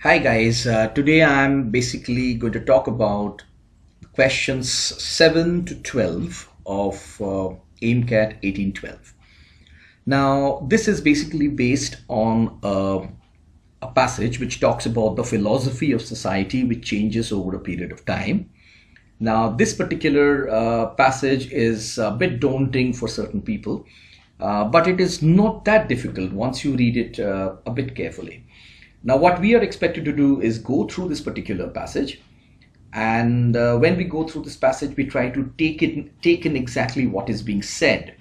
Hi guys, today I'm basically going to talk about questions 7 to 12 of AIMCAT 1812. Now, this is basically based on a passage which talks about the philosophy of society which changes over a period of time. Now, this particular passage is a bit daunting for certain people, but it is not that difficult once you read it a bit carefully. Now, what we are expected to do is go through this particular passage, and when we go through this passage, we try to take in exactly what is being said.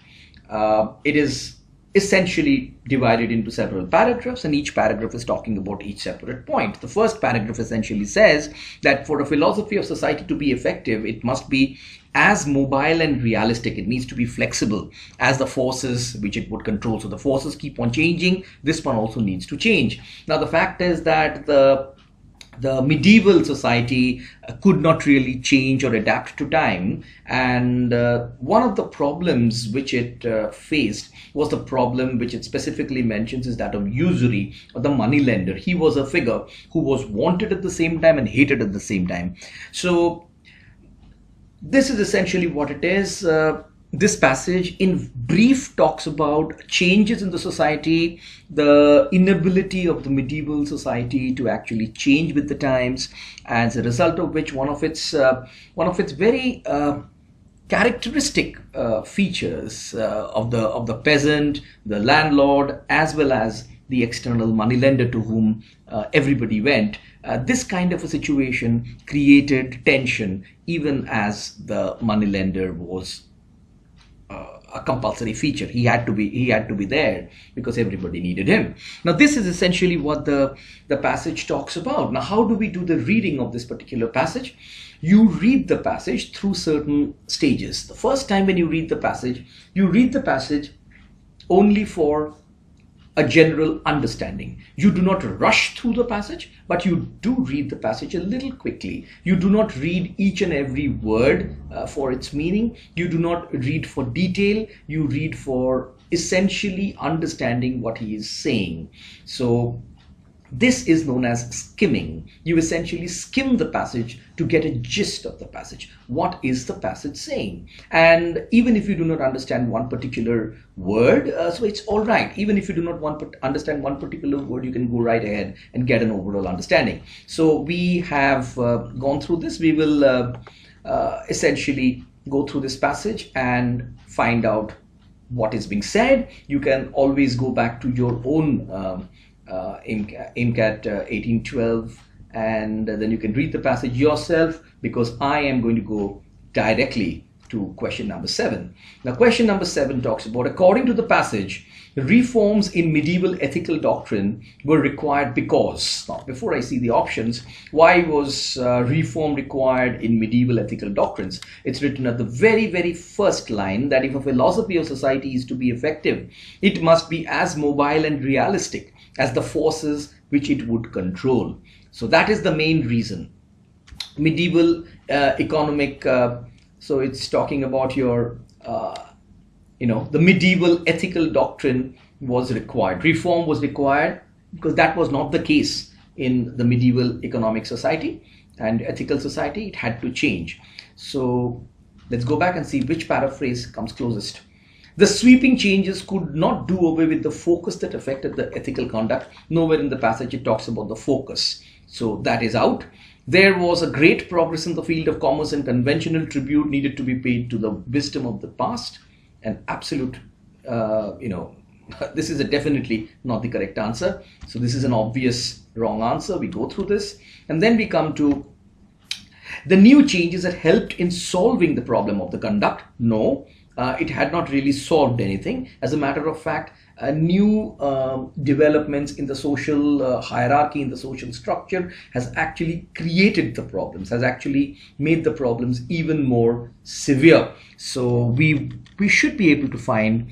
It is essentially divided into several paragraphs, and each paragraph is talking about each separate point. The first paragraph essentially says that for a philosophy of society to be effective, it must be as mobile and realistic. It needs to be flexible as the forces which it would control. So the forces keep on changing. This one also needs to change. Now, the fact is that the medieval society could not really change or adapt to time, and one of the problems which it faced was the problem which it specifically mentions is that of usury, or the money lender. He was a figure who was wanted at the same time and hated at the same time. So this is essentially what it is. This passage in brief talks about changes in the society, the inability of the medieval society to actually change with the times, as a result of which one of its very characteristic features of the peasant, the landlord, as well as the external moneylender to whom everybody went. This kind of a situation created tension, even as the moneylender was a compulsory feature. He had to be there because everybody needed him. Now, this is essentially what the passage talks about. Now, how do we do the reading of this particular passage? You read the passage through certain stages. The first time when you read the passage only for a general understanding. You do not rush through the passage, but you do read the passage a little quickly. You do not read each and every word for its meaning. You do not read for detail. You read for essentially understanding what he is saying. So this is known as skimming. You essentially skim the passage to get a gist of the passage. What is the passage saying? And even if you do not understand one particular word, so it's all right. Even if you do not understand one particular word, you can go right ahead and get an overall understanding. So we have gone through this. We will essentially go through this passage and find out what is being said. You can always go back to your own AIMCAT 1812, and then you can read the passage yourself, because I am going to go directly to question number 7. Now, question number 7 talks about, according to the passage, reforms in medieval ethical doctrine were required because. Now, before I see the options, why was reform required in medieval ethical doctrines? It's written at the very, very first line that if a philosophy of society is to be effective, it must be as mobile and realistic as the forces which it would control. So that is the main reason. Medieval economic, so it's talking about your, the medieval ethical doctrine was required. Reform was required because that was not the case in the medieval economic society and ethical society. It had to change. So let's go back and see which paraphrase comes closest. The sweeping changes could not do away with the focus that affected the ethical conduct. Nowhere in the passage it talks about the focus. So that is out. There was a great progress in the field of commerce, and conventional tribute needed to be paid to the wisdom of the past. An absolute, this is definitely not the correct answer. So this is an obvious wrong answer. We go through this, and then we come to the new changes that helped in solving the problem of the conduct. No. It had not really solved anything. As a matter of fact, new developments in the social hierarchy, in the social structure, has actually created the problems, has actually made the problems even more severe. So we should be able to find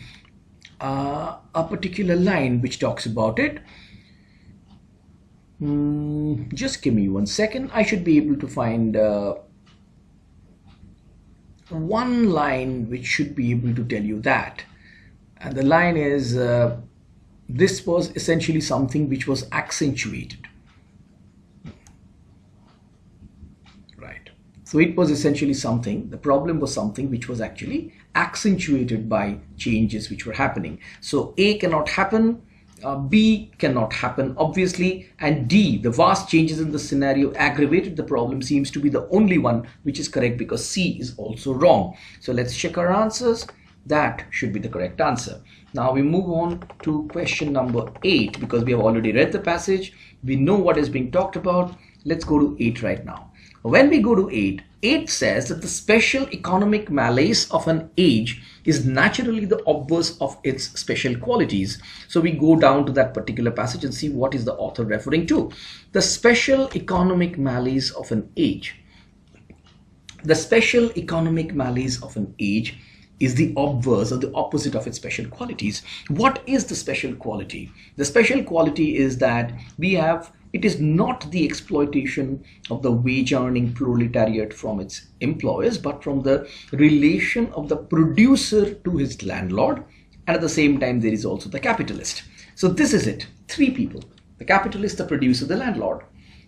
a particular line which talks about it. Just give me 1 second. I should be able to find one line which should be able to tell you that, and the line is this was essentially something which was accentuated. So it was essentially something, the problem was something which was actually accentuated by changes which were happening. So A cannot happen, B cannot happen obviously, and D, the vast changes in the scenario aggravated the problem, seems to be the only one which is correct, because C is also wrong. So let's check our answers. That should be the correct answer. Now we move on to question number 8, because we have already read the passage. We know what is being talked about. Let's go to 8 right now. When we go to 8 says that the special economic malaise of an age is naturally the obverse of its special qualities. So we go down to that particular passage and see what is the author referring to. The special economic malaise of an age. The special economic malaise of an age is the obverse or the opposite of its special qualities. What is the special quality? The special quality is that it is not the exploitation of the wage earning proletariat from its employers, but from the relation of the producer to his landlord, and at the same time there is also the capitalist. So this is it, three people: the capitalist, the producer, the landlord,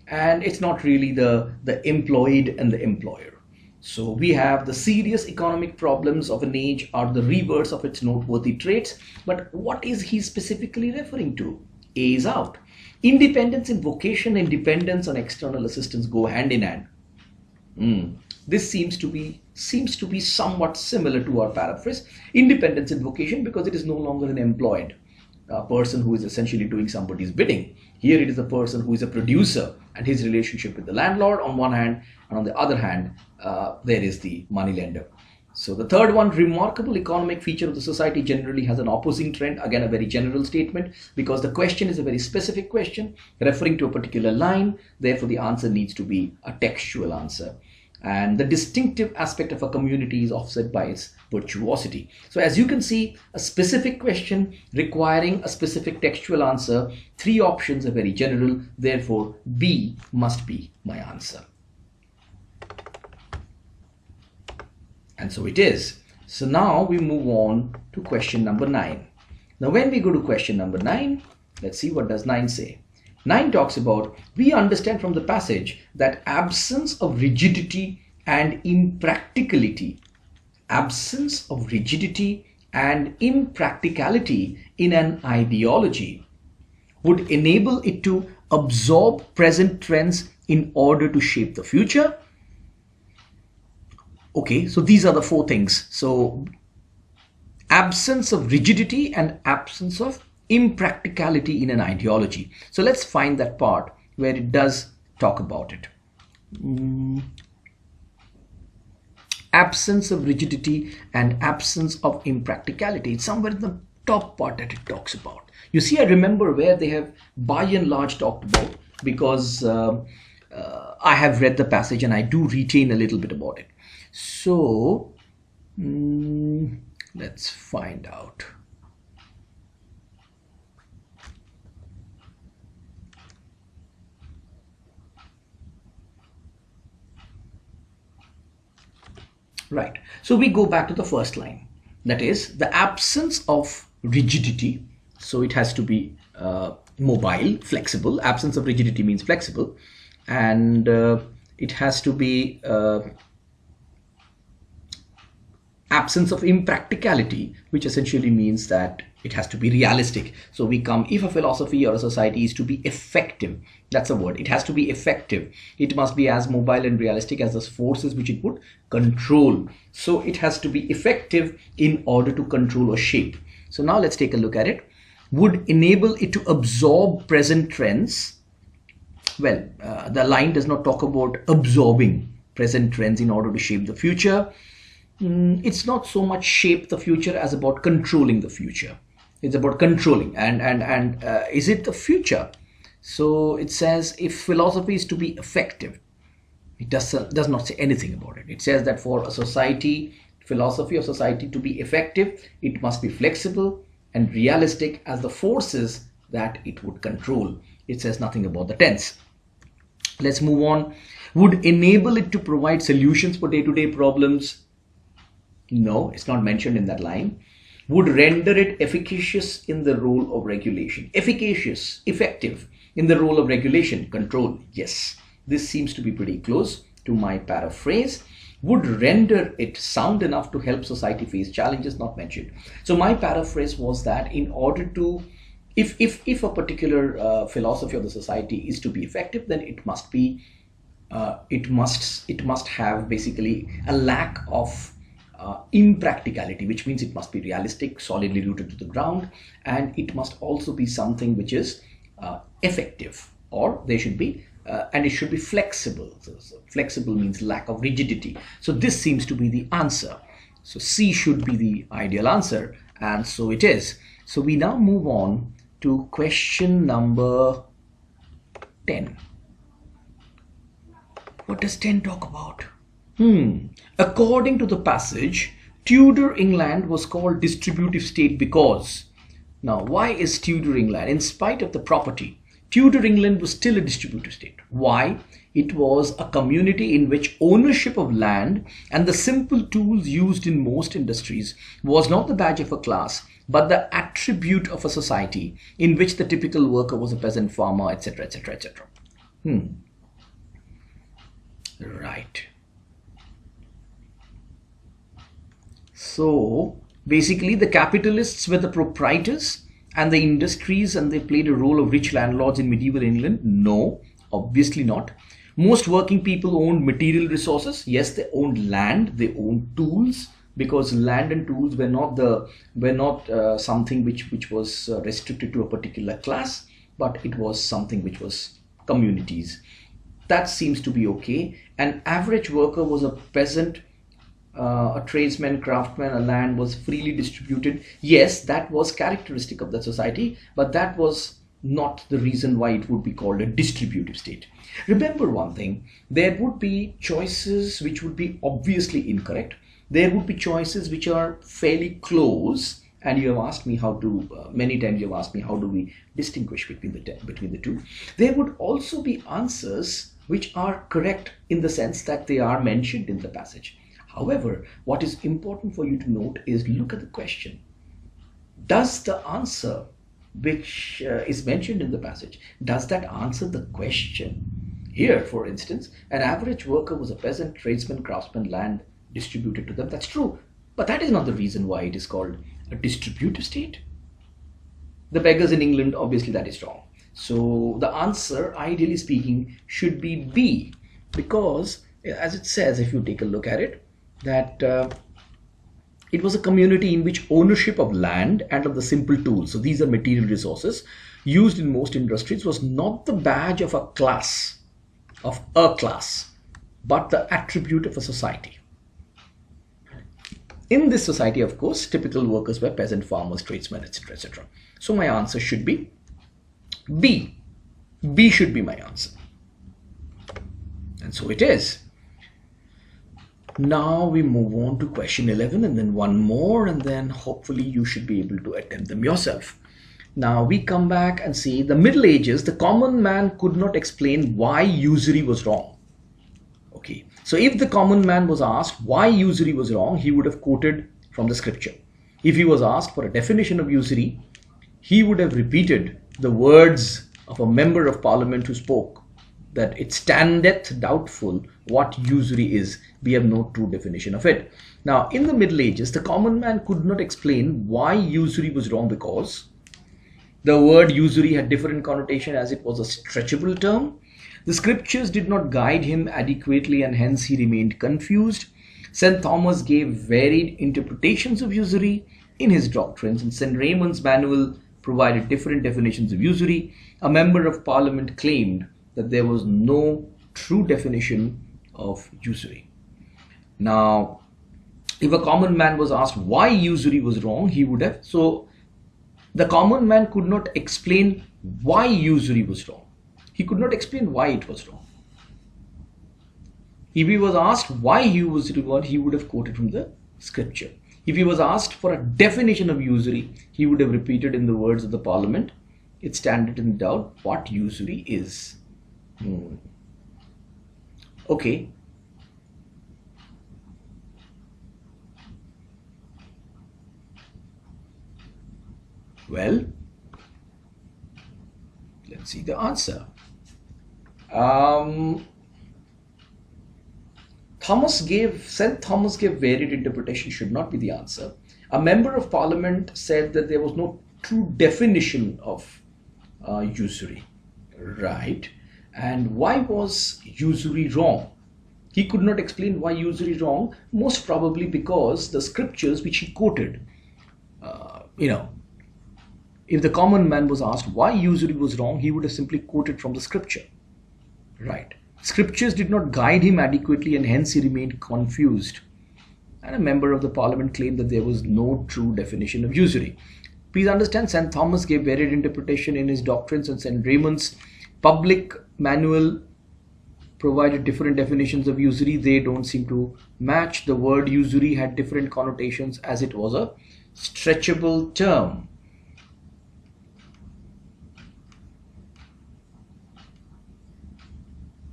and it's not really the employed and the employer. So we have the serious economic problems of an age are the reverse of its noteworthy traits. But what is he specifically referring to? A is out. Independence in vocation and dependence on external assistance go hand in hand. This seems to be somewhat similar to our paraphrase. Independence in vocation, because it is no longer an employed person who is essentially doing somebody's bidding. Here it is a person who is a producer, and his relationship with the landlord on one hand, and on the other hand there is the moneylender. So the third one, remarkable economic feature of the society generally has an opposing trend. Again, a very general statement, because the question is a very specific question referring to a particular line. Therefore the answer needs to be a textual answer. And the distinctive aspect of a community is offset by its virtuosity. So as you can see, a specific question requiring a specific textual answer. Three options are very general. Therefore B must be my answer. And so it is. So now we move on to question number 9. Now when we go to question number 9, let's see what does 9 say. 9 talks about, we understand from the passage that absence of rigidity and impracticality in an ideology would enable it to absorb present trends in order to shape the future. Okay, so these are the four things. So absence of rigidity and absence of impracticality in an ideology. So let's find that part where it does talk about it. Absence of rigidity and absence of impracticality. It's somewhere in the top part that it talks about. You see, I remember where they have by and large talked about, because I have read the passage and I do retain a little bit about it. So let's find out. Right. So we go back to the first line. That is the absence of rigidity. So it has to be mobile, flexible. Absence of rigidity means flexible. And it has to be absence of impracticality, which essentially means that it has to be realistic. So we come, if a philosophy or a society is to be effective, that's a word, it has to be effective. It must be as mobile and realistic as the forces which it would control. So it has to be effective in order to control or shape. So now let's take a look at it. Would enable it to absorb present trends. Well, the line does not talk about absorbing present trends in order to shape the future. It's not so much shape the future as about controlling the future. It's about controlling and is it the future? So it says if philosophy is to be effective, it does not say anything about it. It says that for a society, philosophy of society to be effective, it must be flexible and realistic as the forces that it would control. It says nothing about the tense. Let's move on. Would enable it to provide solutions for day-to-day problems. No, it's not mentioned in that line. Would render it efficacious in the role of regulation. Efficacious, effective in the role of regulation, control. Yes, this seems to be pretty close. to my paraphrase would render it sound enough to help society face challenges not mentioned. So my paraphrase was that in order to, if a particular philosophy of the society is to be effective, then it must be, it must have basically a lack of impracticality, which means it must be realistic, solidly rooted to the ground, and it must also be something which is effective, or there should be and it should be flexible. So flexible means lack of rigidity. So this seems to be the answer. So C should be the ideal answer, and so it is. So we now move on to question number 10. What does 10 talk about? According to the passage, Tudor England was called distributive state because. Now, why is Tudor England? In spite of the property, Tudor England was still a distributive state. Why? It was a community in which ownership of land and the simple tools used in most industries was not the badge of a class, but the attribute of a society in which the typical worker was a peasant farmer, etc., etc., etc. Right. So basically the capitalists were the proprietors and the industries, and they played a role of rich landlords in medieval England? No, obviously not. Most working people owned material resources. Yes, they owned land, they owned tools, because land and tools were not something which was restricted to a particular class, but it was something which was communities. That seems to be okay. An average worker was a peasant, a tradesman, craftsman, a land was freely distributed. Yes, that was characteristic of the society, but that was not the reason why it would be called a distributive state. Remember one thing, there would be choices which would be obviously incorrect. There would be choices which are fairly close, and you have asked me how to, many times you have asked me how do we distinguish between the two. There would also be answers which are correct in the sense that they are mentioned in the passage. However, what is important for you to note is look at the question. Does the answer which is mentioned in the passage, does that answer the question? Here, for instance, an average worker was a peasant, tradesman, craftsman, land distributed to them. That's true, but that is not the reason why it is called a distributive state. The beggars in England, obviously that is wrong. So the answer, ideally speaking, should be B, because as it says, if you take a look at it, that it was a community in which ownership of land and of the simple tools, so these are material resources, used in most industries was not the badge of a class, but the attribute of a society. In this society, of course, typical workers were peasant farmers, tradesmen, etc., etc. So my answer should be B. B should be my answer. And so it is. Now we move on to question 11 and then one more, and then hopefully you should be able to attempt them yourself. Now we come back and see the Middle Ages, the common man could not explain why usury was wrong. Okay, so if the common man was asked why usury was wrong, he would have quoted from the scripture. If he was asked for a definition of usury, he would have repeated the words of a member of parliament who spoke, that it standeth doubtful what usury is. We have no true definition of it. Now, in the Middle Ages, the common man could not explain why usury was wrong because the word usury had different connotation as it was a stretchable term. The scriptures did not guide him adequately and hence he remained confused. St. Thomas gave varied interpretations of usury in his doctrines, and St. Raymond's manual provided different definitions of usury. A member of parliament claimed that there was no true definition of usury. Now, if a common man was asked why usury was wrong, he would have, so the common man could not explain why usury was wrong. He could not explain why it was wrong. If he was asked why usury was wrong, he would have quoted from the scripture. If he was asked for a definition of usury, he would have repeated in the words of the parliament, it standeth in doubt what usury is. Okay. Well, let's see the answer. St. Thomas gave varied interpretation should not be the answer. A member of parliament said that there was no true definition of usury. Right. And why was usury wrong? He could not explain why usury wrong, most probably because the scriptures which he quoted, if the common man was asked why usury was wrong, he would have simply quoted from the scripture. Right. Scriptures did not guide him adequately and hence he remained confused. And a member of the parliament claimed that there was no true definition of usury. Please understand, St. Thomas gave varied interpretation in his doctrines, and St. Raymond's public manual provided different definitions of usury. They don't seem to match. The word usury had different connotations as it was a stretchable term.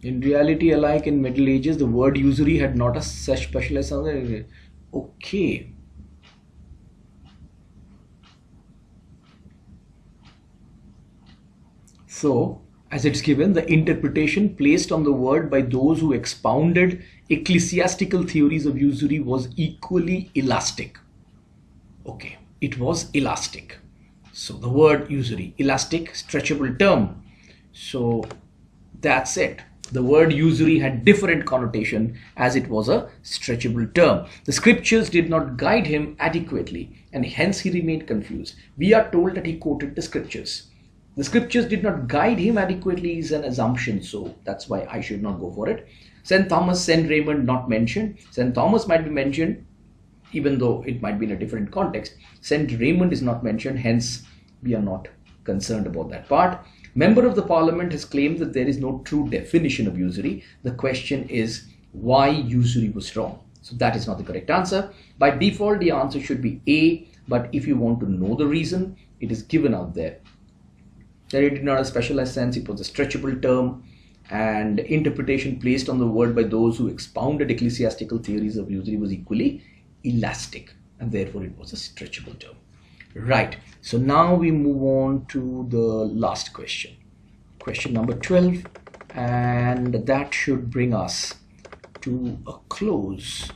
In reality, alike in Middle Ages, the word usury had not a such specialized sound. Okay. So, as it's given, the interpretation placed on the word by those who expounded ecclesiastical theories of usury was equally elastic. Okay, it was elastic. So, the word usury, elastic, stretchable term. So, that's it. The word usury had different connotation as it was a stretchable term. The scriptures did not guide him adequately and hence he remained confused. We are told that he quoted the scriptures. The scriptures did not guide him adequately is an assumption, so that's why I should not go for it. St. Thomas, St. Raymond not mentioned. St. Thomas might be mentioned even though it might be in a different context. St. Raymond is not mentioned, hence we are not concerned about that part. Member of the parliament has claimed that there is no true definition of usury. The question is why usury was wrong. So that is not the correct answer. By default, the answer should be A, but if you want to know the reason, it is given out there. That it did not have a specialized sense, it was a stretchable term, and interpretation placed on the word by those who expounded ecclesiastical theories of usury was equally elastic, and therefore it was a stretchable term. Right, so now we move on to the last question, question number 12, and that should bring us to a close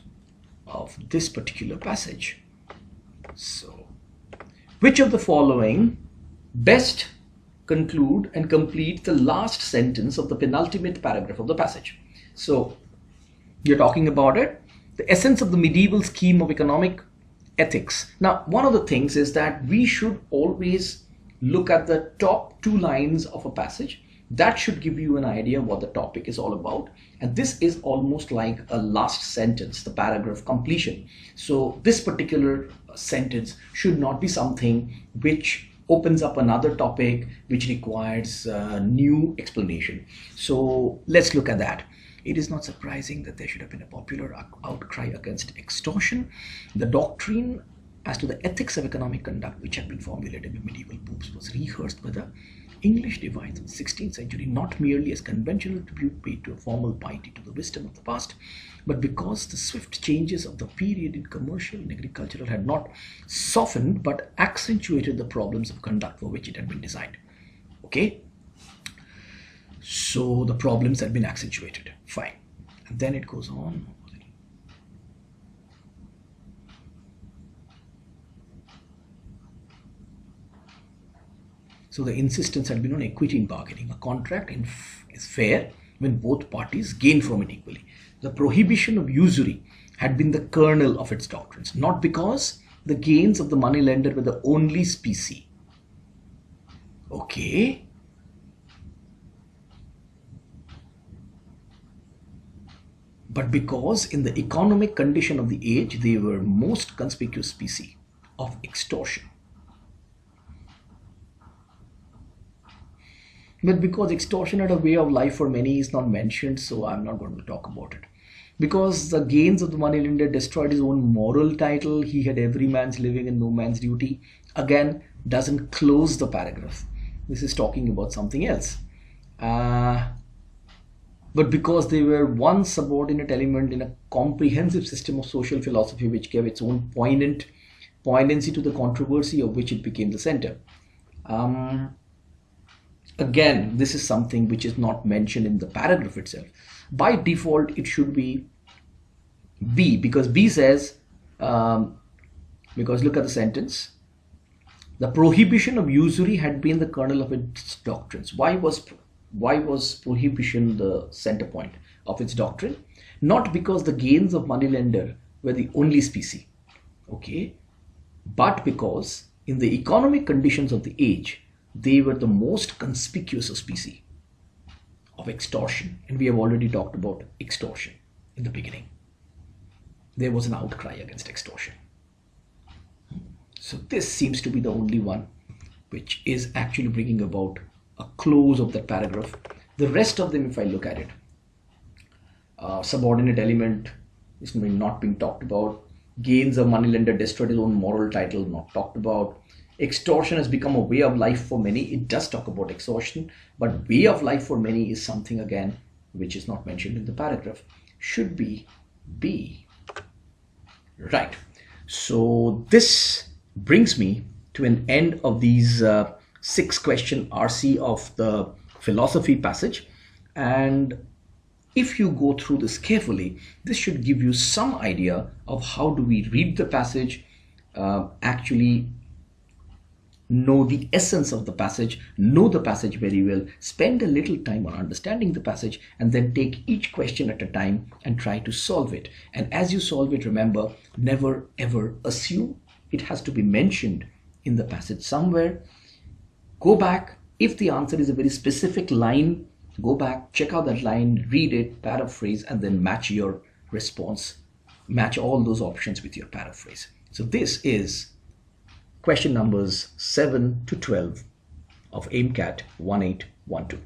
of this particular passage. So, which of the following best conclude and complete the last sentence of the penultimate paragraph of the passage? So, you're talking about it, the essence of the medieval scheme of economic ethics. Now, one of the things is that we should always look at the top two lines of a passage. That should give you an idea what the topic is all about. And this is almost like a last sentence, the paragraph completion. So this particular sentence should not be something which opens up another topic which requires new explanation. So let's look at that. It is not surprising that there should have been a popular outcry against extortion. The doctrine as to the ethics of economic conduct, which had been formulated by medieval popes, was rehearsed by the English divides of the 16th century, not merely as conventional tribute paid to a formal piety to the wisdom of the past, but because the swift changes of the period in commercial and agricultural had not softened but accentuated the problems of conduct for which it had been designed. Okay? So the problems had been accentuated. Fine. And then it goes on. So the insistence had been on equity in bargaining. A contract is fair when both parties gain from it equally. The prohibition of usury had been the kernel of its doctrines, not because the gains of the moneylender were the only specie. Okay. But because in the economic condition of the age, they were most conspicuous species of extortion. But because extortion had a way of life for many is not mentioned, so I'm not going to talk about it. Because the gains of the moneylender destroyed his own moral title, he had every man's living and no man's duty, again, doesn't close the paragraph. This is talking about something else. But because they were one subordinate element in a comprehensive system of social philosophy which gave its own poignancy to the controversy of which it became the center. Again, this is something which is not mentioned in the paragraph itself. By default, it should be B, because B says, because look at the sentence. The prohibition of usury had been the kernel of its doctrines. Why was prohibition the center point of its doctrine? Not because the gains of moneylender were the only specie, okay, but because in the economic conditions of the age, they were the most conspicuous species of extortion. And we have already talked about extortion in the beginning. There was an outcry against extortion. So this seems to be the only one which is actually bringing about a close of that paragraph. The rest of them, if I look at it, subordinate element is not being talked about. Gains of moneylender destroyed his own moral title, not talked about. Extortion has become a way of life for many. It does talk about extortion, but way of life for many is something again which is not mentioned in the paragraph. Should be B. Right. So this brings me to an end of these 6-question RC of the philosophy passage. And if you go through this carefully, this should give you some idea of how do we read the passage, actually know the essence of the passage, know the passage very well, spend a little time on understanding the passage, and then take each question at a time and try to solve it. And as you solve it, remember, never ever assume. It has to be mentioned in the passage somewhere. Go back. If the answer is a very specific line, go back, check out that line, read it, paraphrase, and then match your response. Match all those options with your paraphrase. So this is question numbers 7 to 12 of AIMCAT 1812.